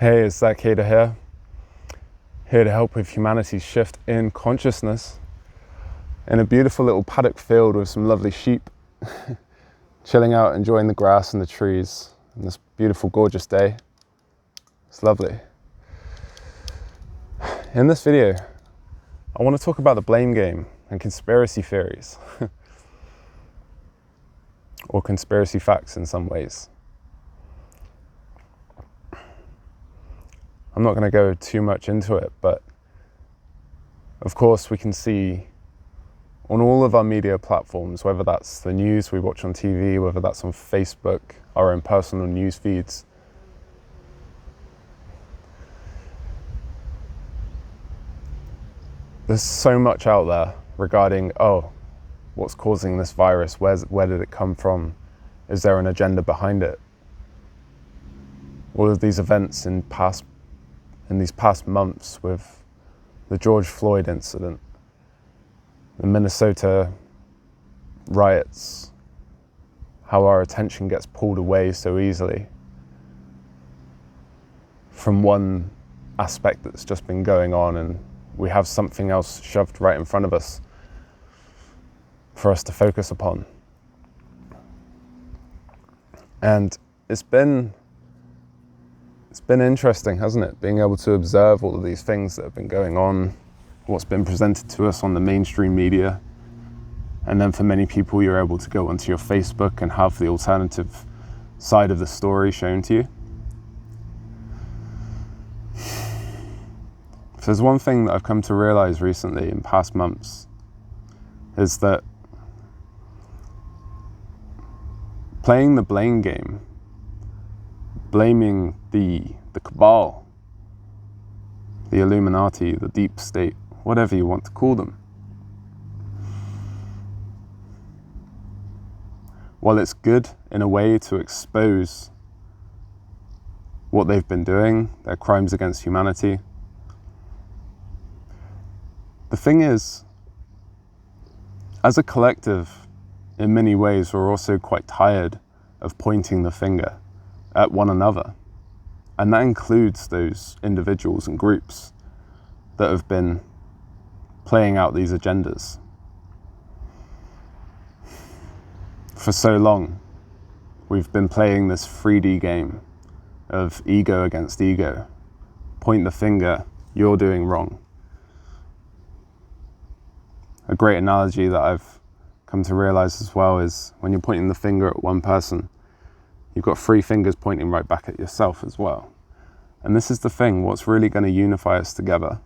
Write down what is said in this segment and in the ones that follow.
Hey, it's ZayterVlog here to help with humanity's shift in consciousness in a beautiful little paddock field with some lovely sheep chilling out, enjoying the grass and the trees on this beautiful, gorgeous day. It's lovely. In this video, I want to talk about the blame game and conspiracy theories or conspiracy facts in some ways. I'm not going to go too much into it, but of course we can see on all of our media platforms, whether that's the news we watch on TV, whether that's on Facebook, our own personal news feeds, there's so much out there regarding, what's causing this virus? Where did it come from? Is there an agenda behind it? All of these events in these past months with the George Floyd incident, the Minnesota riots, how our attention gets pulled away so easily from one aspect that's just been going on, and we have something else shoved right in front of us for us to focus upon. And it's been interesting, hasn't it? Being able to observe all of these things that have been going on, what's been presented to us on the mainstream media. And then for many people, you're able to go onto your Facebook and have the alternative side of the story shown to you. If there's one thing that I've come to realize recently in past months, is that playing the blame game, blaming the Cabal, the Illuminati, the deep state, whatever you want to call them. While it's good in a way to expose what they've been doing, their crimes against humanity, the thing is, as a collective, in many ways, we're also quite tired of pointing the finger at one another. And that includes those individuals and groups that have been playing out these agendas. For so long, we've been playing this 3D game of ego against ego. Point the finger, you're doing wrong. A great analogy that I've come to realize as well is when you're pointing the finger at one person, you've got 3 fingers pointing right back at yourself as well. And this is the thing, what's really going to unify us together?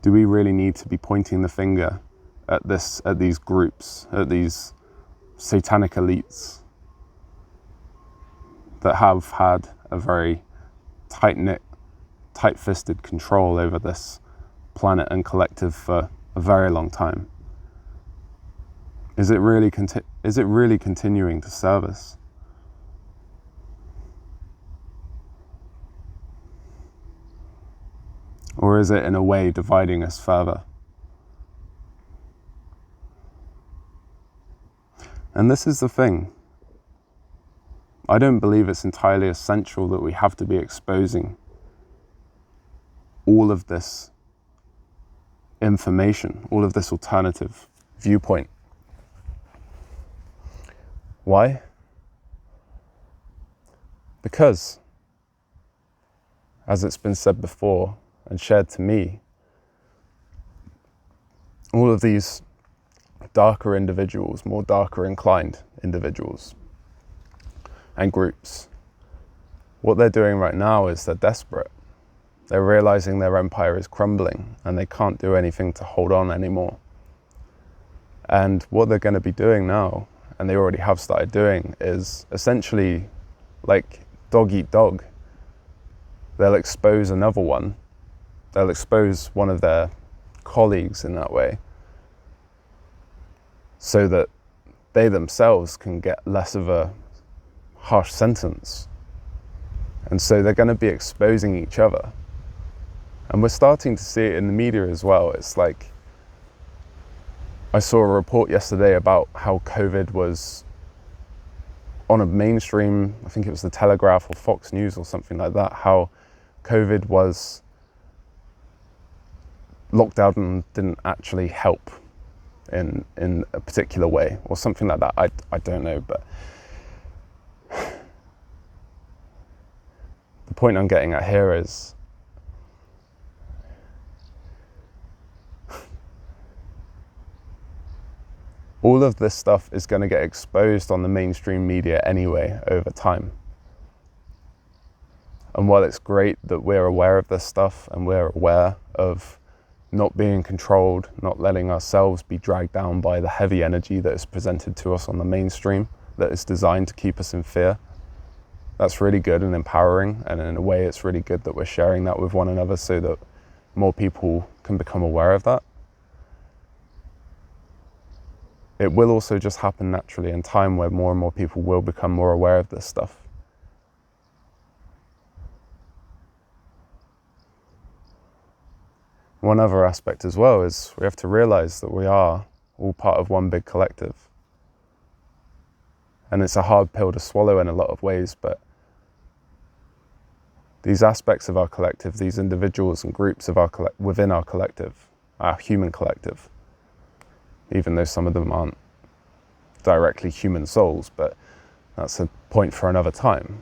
Do we really need to be pointing the finger at these groups, at these satanic elites that have had a very tight-knit, tight-fisted control over this planet and collective for a very long time? Is it really continuing to serve us? Or is it in a way dividing us further? And this is the thing. I don't believe it's entirely essential that we have to be exposing all of this information, all of this alternative viewpoint. Why? Because, as it's been said before and shared to me, all of these darker individuals, more darker inclined individuals and groups, what they're doing right now is they're desperate. They're realizing their empire is crumbling and they can't do anything to hold on anymore. And what they're going to be doing now, and they already have started doing, is essentially like dog eat dog. They'll expose another one. They'll expose one of their colleagues in that way so that they themselves can get less of a harsh sentence. And so they're going to be exposing each other. And we're starting to see it in the media as well. It's like, I saw a report yesterday about how COVID was on a mainstream, I think it was the Telegraph or Fox News or something like that, how COVID was lockdown didn't actually help in a particular way or something like that. I don't know, but the point I'm getting at here is all of this stuff is going to get exposed on the mainstream media anyway over time. And while it's great that we're aware of this stuff and we're aware of not being controlled, not letting ourselves be dragged down by the heavy energy that is presented to us on the mainstream, that is designed to keep us in fear, that's really good and empowering. And in a way, it's really good that we're sharing that with one another so that more people can become aware of that. It will also just happen naturally in time where more and more people will become more aware of this stuff. One other aspect as well is we have to realize that we are all part of one big collective. And it's a hard pill to swallow in a lot of ways, but these aspects of our collective, these individuals and groups of within our collective, our human collective, even though some of them aren't directly human souls, but that's a point for another time,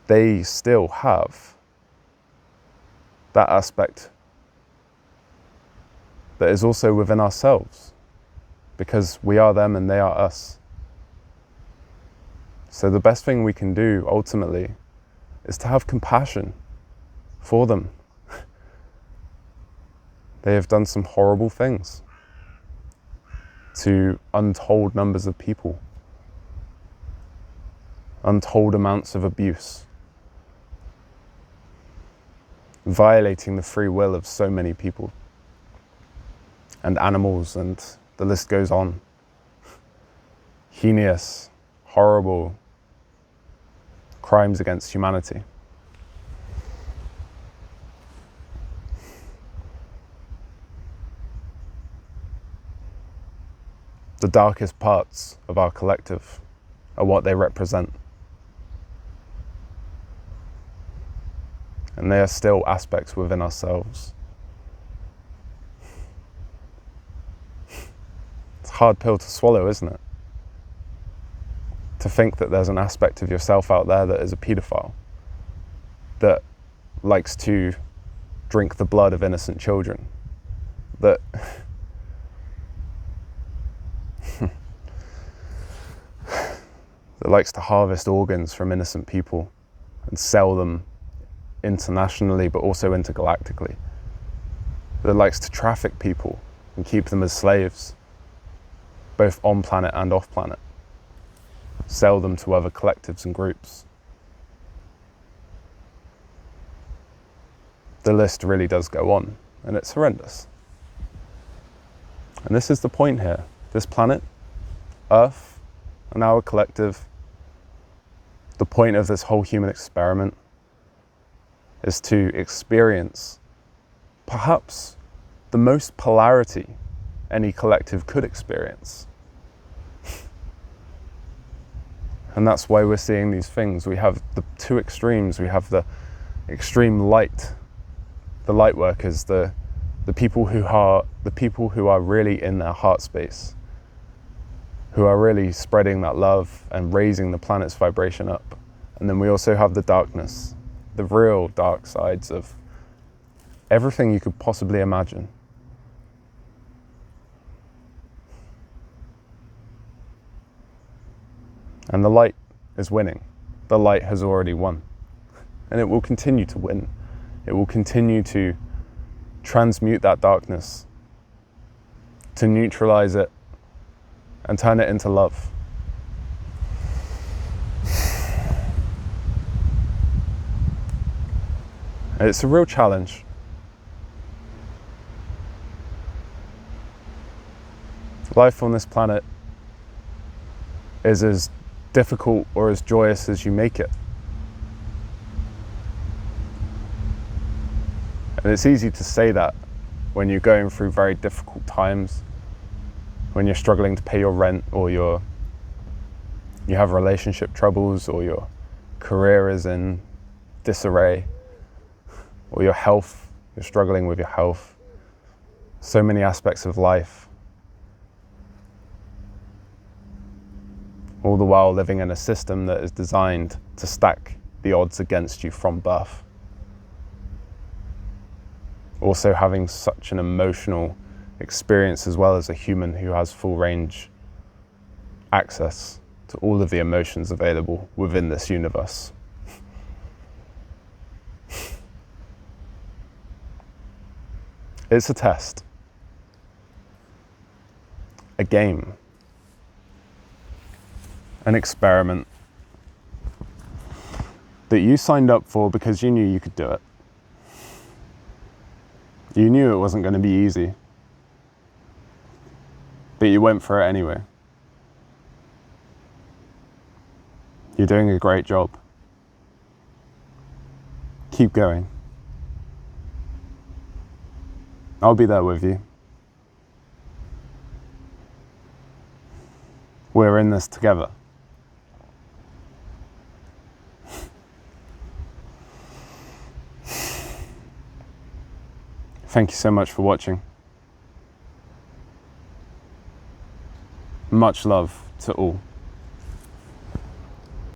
they still have that aspect that is also within ourselves, because we are them and they are us. So the best thing we can do ultimately is to have compassion for them. They have done some horrible things to untold numbers of people, untold amounts of abuse, violating the free will of so many people and animals, and the list goes on. Heinous, horrible crimes against humanity. The darkest parts of our collective are what they represent. And they are still aspects within ourselves. It's a hard pill to swallow, isn't it? To think that there's an aspect of yourself out there that is a paedophile, that likes to drink the blood of innocent children, that that likes to harvest organs from innocent people and sell them internationally but also intergalactically, that likes to traffic people and keep them as slaves, both on planet and off planet, sell them to other collectives and groups. The list really does go on, and it's horrendous. And this is the point here. This planet, Earth, and our collective, the point of this whole human experiment is to experience perhaps the most polarity any collective could experience. And that's why we're seeing these things. We have the two extremes. We have the extreme light, the light workers, the people who are really in their heart space, who are really spreading that love and raising the planet's vibration up. And then we also have the darkness, the real dark sides of everything you could possibly imagine. And the light is winning. The light has already won. And it will continue to win. It will continue to transmute that darkness, to neutralize it, and turn it into love. And it's a real challenge. Life on this planet is as difficult or as joyous as you make it. And it's easy to say that when you're going through very difficult times, when you're struggling to pay your rent or you're you have relationship troubles, or your career is in disarray, or your health, you're struggling with your health. So many aspects of life. All the while living in a system that is designed to stack the odds against you from birth. Also having such an emotional experience as well as a human who has full range access to all of the emotions available within this universe. It's a test, a game, an experiment that you signed up for because you knew you could do it. You knew it wasn't going to be easy, but you went for it anyway. You're doing a great job. Keep going. I'll be there with you. We're in this together. Thank you so much for watching. Much love to all.